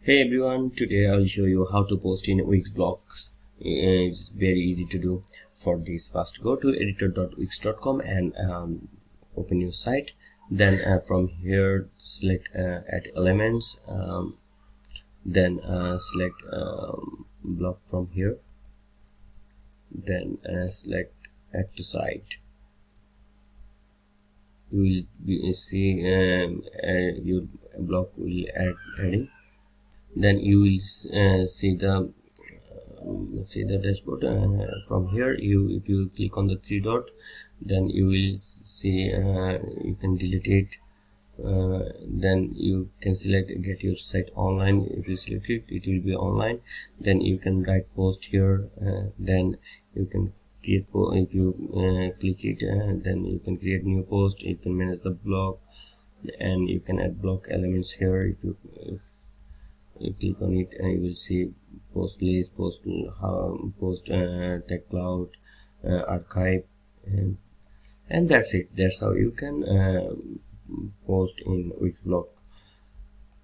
Hey everyone, today I will show you how to post in Wix blocks. It's very easy to do. For this, first go to editor.wix.com and open your site. Then from here select add elements. Then select block from here. Then select add to site. You will see your block will adding. Then you will see the dashboard. From here, if you click on the three dot, then you will see you can delete it. Then you can select get your site online. If you select it, it will be online. Then you can write post here. Then you can create if you click it, then you can create new post. You can manage the block, and you can add block elements here. If you click on it, and you will see post list, post tech cloud, archive, and that's it. That's how you can post in Wix block.